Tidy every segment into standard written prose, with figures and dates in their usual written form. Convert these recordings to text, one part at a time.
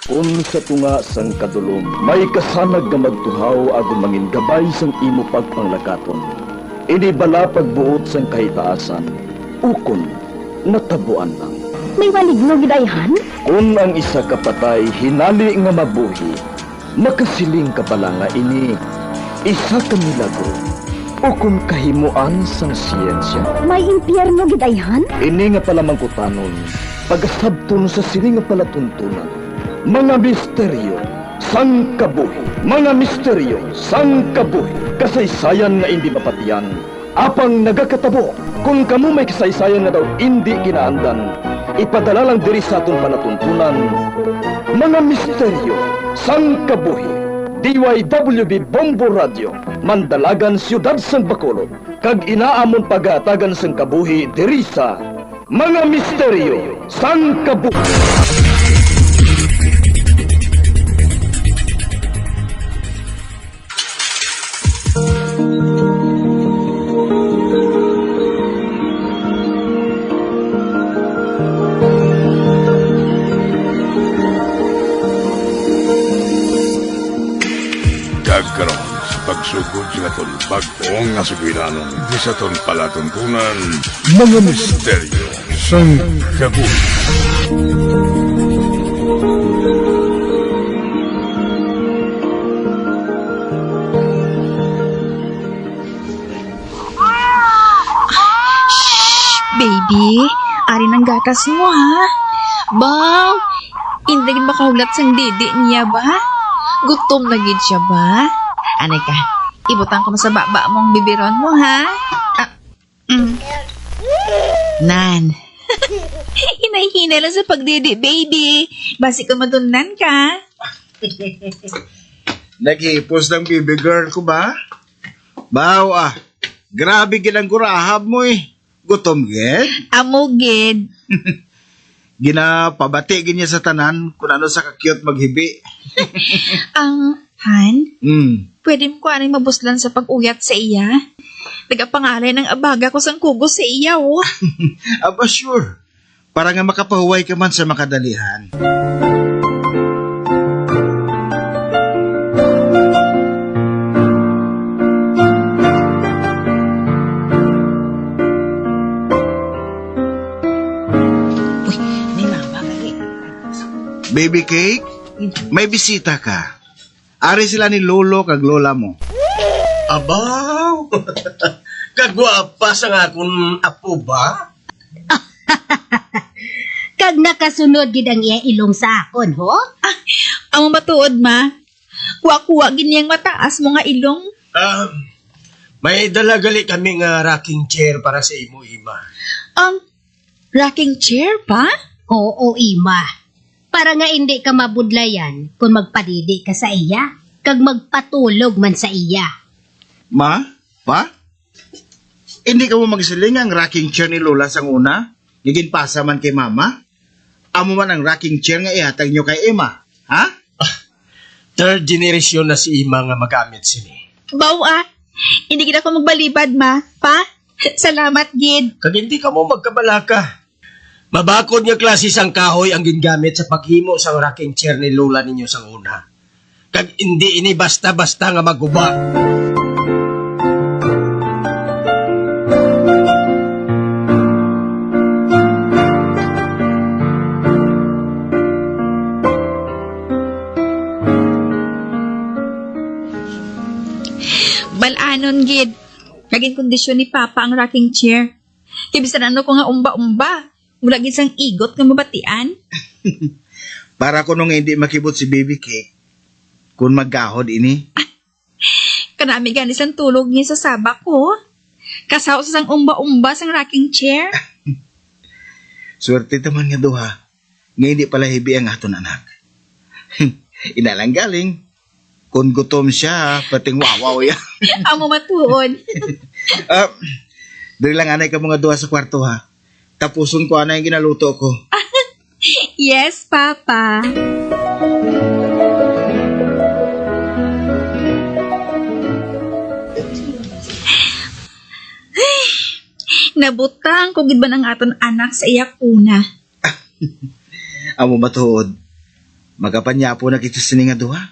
Kung sa tunga sang kadulom, may kasanag nga magtuhaw agon mangin gabay sang imo pagpanglakaton. Ini bala pagbuot sang kahitaasan, ukon natabuan lang. May maligno gidayhan? Kung ang isa kapatay hinali nga mabuhi, makasiling ka pala nga ini isa ka milagro o kung kahimuan sang siyensya. May impyerno gidayhan? Ini nga pala mangkutanon, pagasabton sa siling nga palatuntunan. Mga misteryo, sang kabuhi. Mga misteryo, sang kabuhi. Kasaysayan nga hindi mapatiyan. Apang nagakatabo, kung kamo may kasaysayan nga daw hindi ginaandan, ipadala lang diri sa aton palatuntunan. Mga misteryo, sang kabuhi. DYWB Bombo Radio, Mandalagan, Siyudad San Bacolod. Kag inaamon pagatagan sang kabuhi diri sa Mga Misteryo, sang kabuhi. Karon sa pagsugod sa aton bag-ong nga sugilanon di sa aton palatuntunan mga misteryo sang kabuhi. Baby, ari ng gatas mo ha. Baw, hindi rin makaulat sang didi niya ba? Gutom na gid siya ba? Anay ka, ibutang ka mo sa baba mong bibiron mo ha. Nan. Hinay-hinay lang sa pagdidi, baby. Basi ko madunan ka. Naghipos ng baby girl ko ba? Baw grabe ginang gurahab mo eh. Gutom gid. Amugid. Ginapabati gin niya sa tanan kung ano sa ka-cute maghibi. Ang, Han, pwede mo ko anay mabuslan sa pag-uyat sa iya? Tagapangalay ng abaga ko sang kugos sa iya, oh. Aba sure. Para nga makapahuway ka man sa makadalihan. Baby cake, may bisita ka. Ari sila ni lolo kag lola mo. Abaw! Kagwapa sa nga akong apo ba? Kag nakasunod gid ang iya ilong sa akon, ho? Ang matuod, ma. Kuwa-kuwa ganyang mataas mo nga ilong. May dalagali kami nga rocking chair para sa imo, Ima. Rocking chair pa? Oo, Ima. Para nga hindi ka mabudlayan kung magpadidi ka sa iya, kag magpatulog man sa iya. Ma? Pa? Hindi ka mo magsiling ang rocking chair ni lola sang una? Giginpasa man kay mama? Amo man ang rocking chair nga ihatag nyo kay Emma, ha? Third generation na si Ima nga magamit sini. Baw, hindi kita ko magbalibad, ma. Pa? Salamat, gid. Kag hindi ka mo magkabalaka. Mabakod nga klase sang kahoy ang gingamit sa paghimo sang rocking chair ni lola ninyo sang una. Kag hindi ini basta-basta nga maguba. Balanon, gid. Naging kondisyon ni Papa ang rocking chair. Kibisan ano ko nga umba-umba. Wala gid sang igot nga mabatian. Para ko nung hindi makibot si baby cake, kung maggahod ini. Kanami ganis ang tulog niya sa sabak ko. Kasaw sa sang umba-umba sang rocking chair. Swerte naman nga duha, nga hindi pala hibi ang aton anak. Inalang galing. Kung gutom siya, pating wawaw yan. Amo matuod. Dali lang anay ka mga duha sa kwarto ha. Tapuson ko anay yung ginaluto ko. Yes, Papa. Nabutang kung gid ba ng aton anak sa iyak una. Amo matuod. Magapanyapo na kita sini nga duha.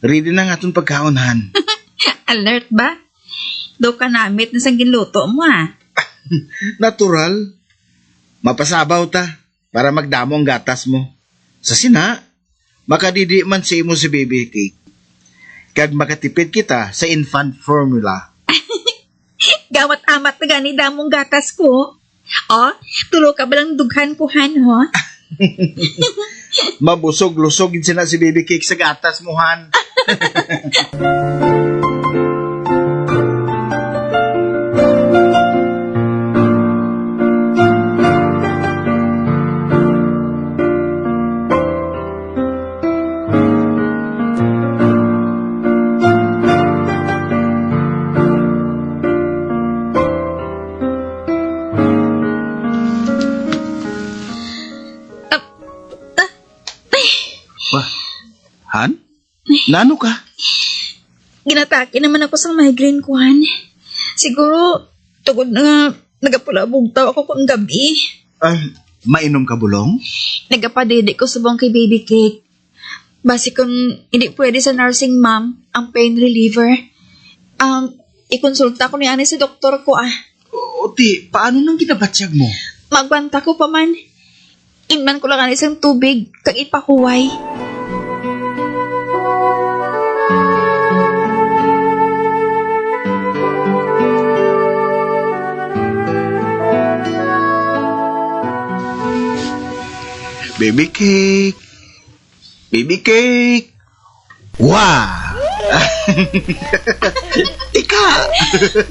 Ready na nga itong pagkaunhan. Alert ba? Do ka namit na sang ginluto mo ha. Natural. Mapasabaw ta para magdamo ang gatas mo. Sa sina, makadidi man sa imo si baby cake. Kag makatipid kita sa infant formula. Gawat amat na gani damong gatas ko. O, tulo ka ba lang dughan ko han ho? Mabusog-lusog yun sina si baby cake sa gatas mo, Han. Han? Nano ka? Ginatake naman ako sa migraine ko han. Siguro, tugod na nagapulabog taw ako kung gabi. Mainom ka bulong? Nagapadede ko subong kay baby cake. Basi kung hindi pwede sa nursing mom, ang pain reliever. Ikonsulta ko ni ani sa doktor ko O ti, paano nang ginabatsyag mo? Magbanta ko pa man. Inman ko lang ang isang tubig, kang ipakuway. Baby cake. Baby cake. Wow! Ika!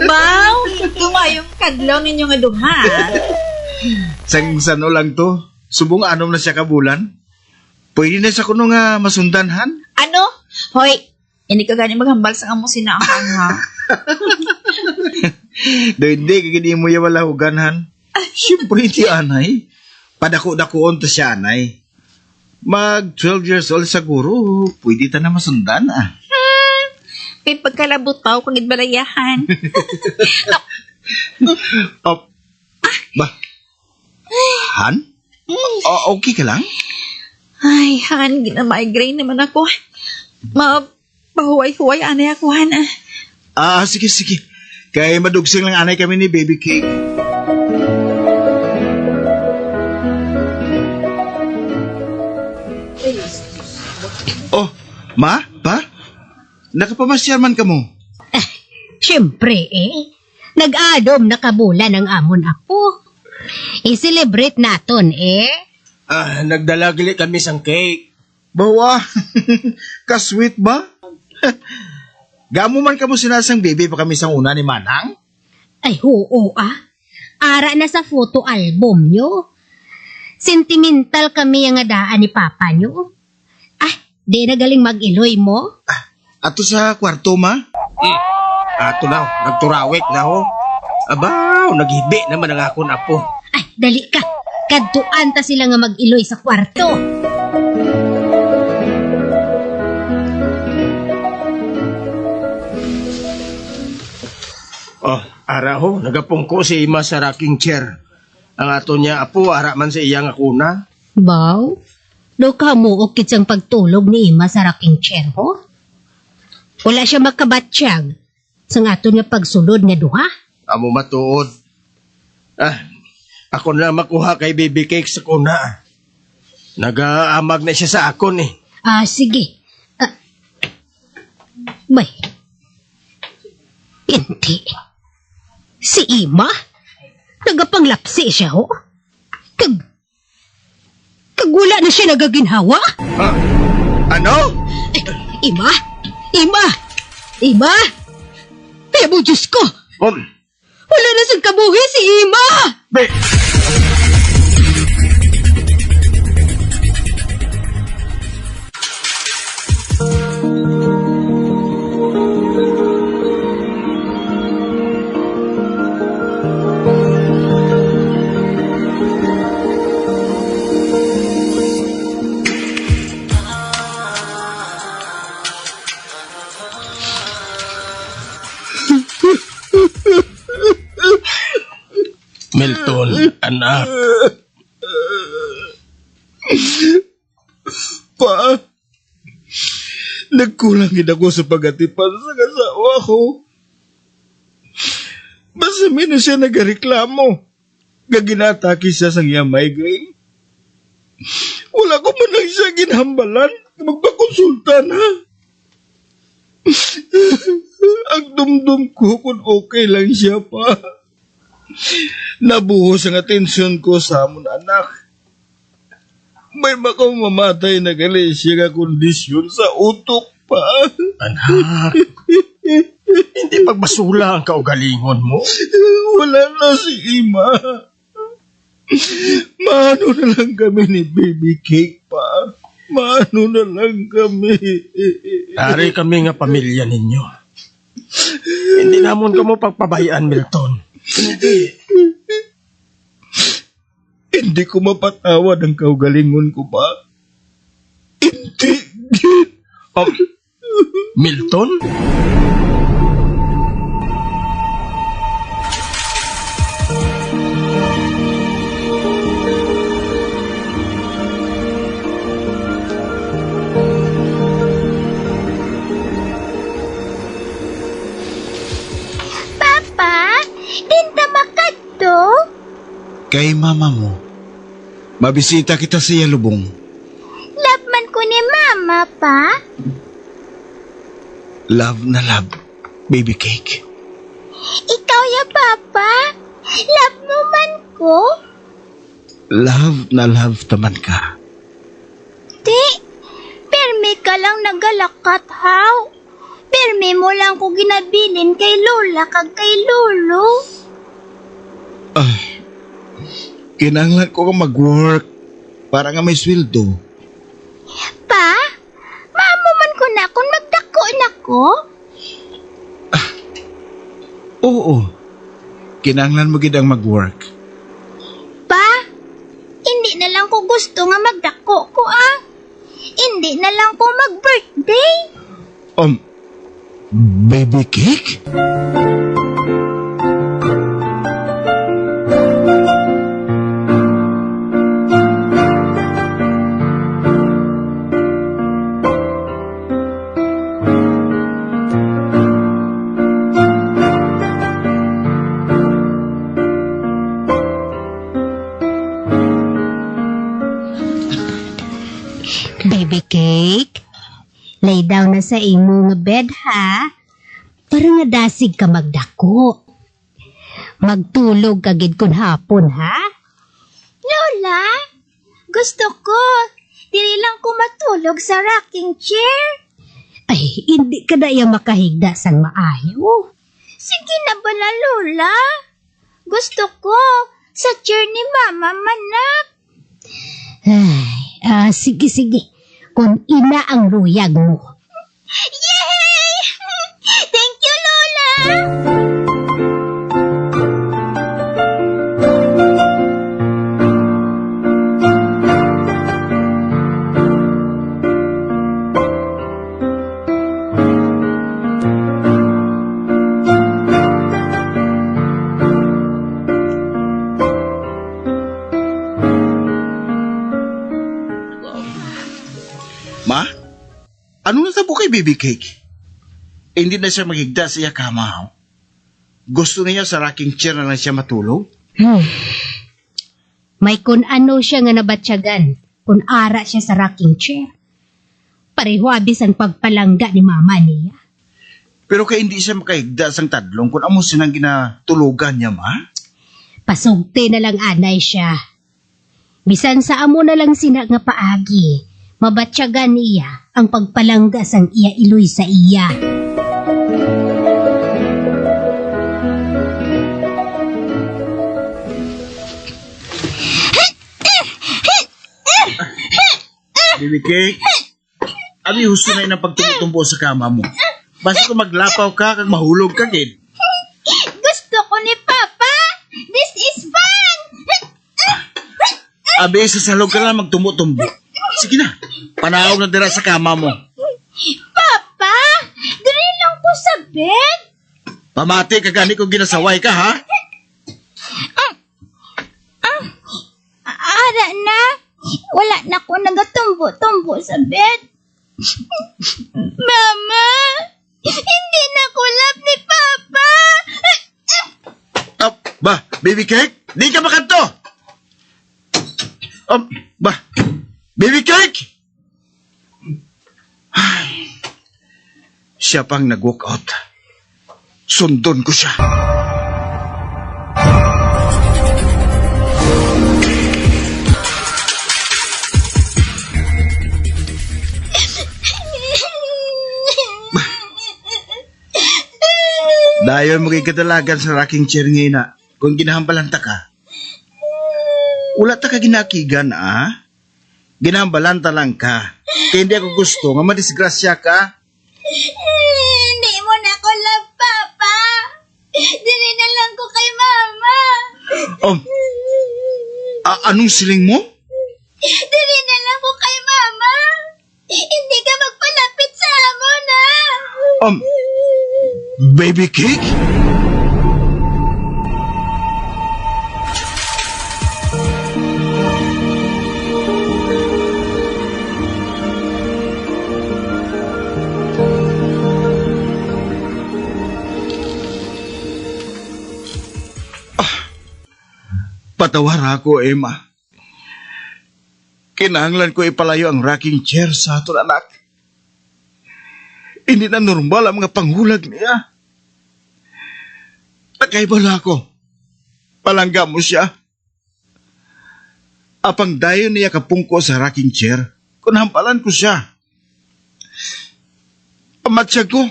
Baw! Tumayong kadlaw ninyo nga duha. Sang sano lang to? Subong anom na siya kabulan? Pwede na sa kuno nga masundan, Han? Ano? Hoy, hindi ka gani maghambal sa amo sinaahan ha. Do hindi, kagini mo yung wala hugan, Han. Siyempre, ti anay. Padako-dakoon to siya, anay. Mag 12 years old siguro, pwede ta na masundan, May pagkalabutaw kung idbalayahan. Oh, ba? Han? Okay ka lang? Ay, Han, gina-migraine naman ako. Mapahuway-huway anay ako, Han. Sige. Kaya madugsing lang anay kami ni Baby Cake. Oh, ma? Pa? Nakapamasyal man ka mo? Siyempre nag-adom na kabulan ang amon apo. I-celebrate naton Nagdala gili kami sang cake. Bawa, ka-sweet ba? Gamo man ka mo sinasang baby pa kami sang una ni Manang? Ay, oo Ara na sa photo album nyo. Sentimental kami ang daan ni papa nyo. Di na galing mag-iloy mo? Ato sa kwarto, ma? Ato na, nagturawik na ho. Abaw, naghibi naman ang akon apo. Ay, dali ka. Kadtuan ta sila nga mag-iloy sa kwarto. Ara ho, nagapungko si Ima sa rocking chair. Ang ato niya apo, ara man sa iyang akuna. Baw, do ka mo ukit sang pagtulog ni Ima sa rocking chair, ho? Wala siya makabatsyag sa ato nga pagsulod nga duha. Amo matuod. Ako na makuha kay baby cake sa kuna. Nagaamag na siya sa akon Sige. May. Hindi. Si Ima? Nagapanglapsi siya, ho? Kagula na siya nagaginhawa? Ano? Ima? Kaya mo, Diyos ko! Wala na siyang kabuhi si Ima! Milton, anak. Pa, Nagkulangin ako sa pagatipan sa kasawa ko. Basta na siya nagareklamo. Gaginataki siya sa iya migraine. Wala ko man lang siya ginhambalan. Magpakonsulta na. Ang dumdum ko kung okay lang siya pa. Nabuhos ang atensyon ko sa amon anak. May mamatay na gali siya nga kondisyon sa utok pa. Anak, hindi pagbasula ang kaugalingon mo. Wala na si Ima. Maano na lang kami ni Baby Cake pa. Maano na lang kami. Ari kami nga pamilya ninyo. Hindi namon ka mo pagpabayaan, Milton. Hindi ko mapatawad ang kaugalingon ko pa. Hindi. Oh, Milton? Papa, dinta makadto? Kay mama mo, mabisita kita sa Yalubong. Love man ko ni Mama, pa? Love na love, Baby Cake. Ikaw ya, Papa? Love mo man ko? Love na love taman ka. Di, permi ka lang nagalakat, how? Permi mo lang ko ginabilin kay Lola kag kay Lolo. Kinanglan ko ka mag-work para nga may sweldo. Pa, maamo man ko na kung magdako na ko? Oo, kinanglan mo gid ang mag-work. Pa, hindi na lang ko gusto nga magdako ko ah. Hindi na lang ko mag-birthday. Baby Cake? Baby Cake, lay down na sa imo nga bed ha. Para nga dasig ka magdako. Magtulog ka gid kun hapon ha. Lola, gusto ko. Dili lang ko matulog sa rocking chair. Ay, hindi ka na iya makahigda sang maayo. Sige na bala, Lola. Gusto ko sa chair ni Mama manak. Ay, sige. Kung ina ang luyag mo. Yay! Thank you, Lola! Ma? Ano na tabo kay Baby Cake? Hindi na siya maghigda sa iya kama. Ho? Gusto niya sa rocking chair na lang siya matulog? May kun ano siya nga nabatsyagan kung ara siya sa rocking chair. Pareho abis ang pagpalangga ni mama niya. Pero kay hindi siya makahigda sang tadlong kung amo sinang ginatulugan niya, ma? Pasugte na lang anay siya. Bisan sa amo na lang sina nga paagi, mabatsyagan niya ang pagpalangga sang iya iloy sa iya. Baby Cake, abi husto na yun ang pagtumbo sa kama mo. Basta kung maglapaw ka, kag mahulog ka, kid. Gusto ko ni Papa! This is fun! Abi, sasalog ka lang magtumbo-tumbo. Sige na, panahog na dira sa kama mo. Papa! Dali lang po sa bed! Pamati ka gani kung ginasaway ka, ha? Ara na! Wala na ko nagatumbo-tumbo sa bed. Baby cake, di ka makanto! Ba? Baby cake! Ay, siya pang nag-walk out. Sundon ko siya. Dayon mo kay kadalagan sa rocking chair ngayon na kung ginahambalan ta ka. Wala ta ka ginakigan, ah? Ginahambalan ta lang ka. Kaya hindi ako gusto nga madisgrasya ka. Hindi mo na ko love, Papa. Dili na lang ko kay Mama. Anong siling mo? Dili na lang ko kay Mama. Hindi ka magpalapit sa amo na. Baby cake? Patawar ako, Emma. Kinahanglan ko ipalayo ang rocking chair sa aton anak. Hindi na normal ang mga panghulag niya. Nakaibala ako. Palangga mo siya. Apang dayon niya kapungko sa rocking chair, kunahampalan ko siya. Pamatsya ko.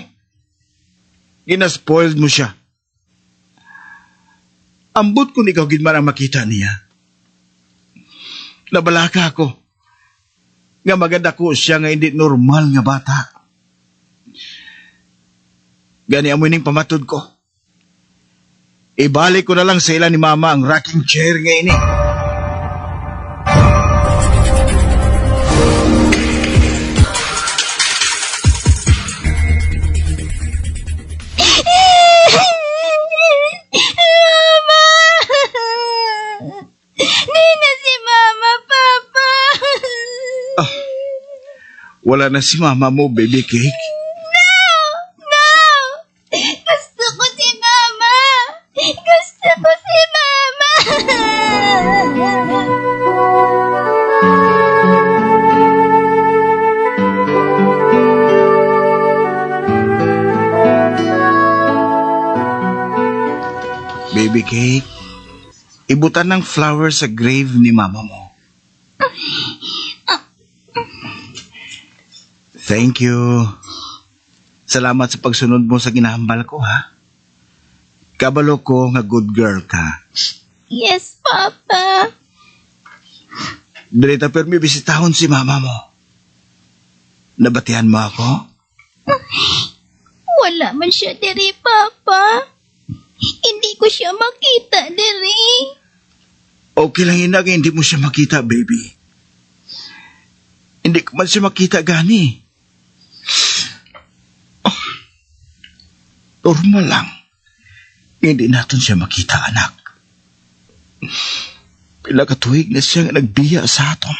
Ginaspoiled mo siya. Ambot kung ikaw gidman ang makita niya. Nabalaka ako. Nga maganda ko siya nga hindi normal nga bata. Gani amoy ning pamatod ko. Ibalik ko na lang sa ila ni Mama ang rocking chair nga ini. Wala na si Mama mo, baby cake. No! Gusto ko si Mama! Gusto ko si Mama! Baby cake, ibutan ng flower sa grave ni Mama mo. Thank you. Salamat sa pagsunod mo sa ginahambal ko, ha? Kabalo ko nga good girl ka. Yes, Papa. Direta permi bisitahon si Mama mo. Nabatihan mo ako? Wala man siya diri, Papa. Hindi ko siya makita diri. Okay lang ina, hindi mo siya makita, baby. Hindi ko man siya makita gani. Normal lang. Hindi natin siya makita, anak. Pila katuig na siya nga nagbiya sa aton.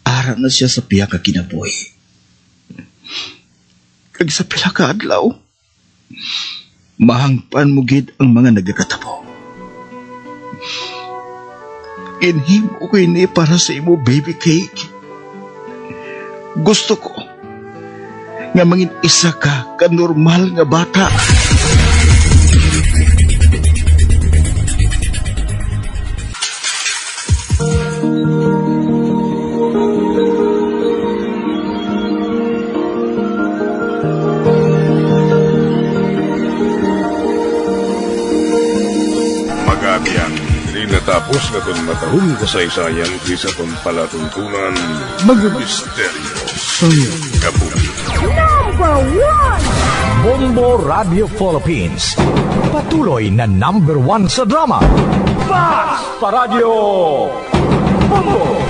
Ara na siya sa piya ka kinabuhi. Kag sa pila ka adlaw, mahangpan mo gid ang mga nagakatabo. Inhim ko ini para sa imo, baby cake. Gusto ko nga mangin isa ka normal nga bata. Magabiang, di natapos na itong matahong kasaysayan kisa itong palatuntunan, mga misteryo sa kabuki. Bombo Radio Philippines. Patuloy na #1 sa drama. Fast pa Radio! Bombo!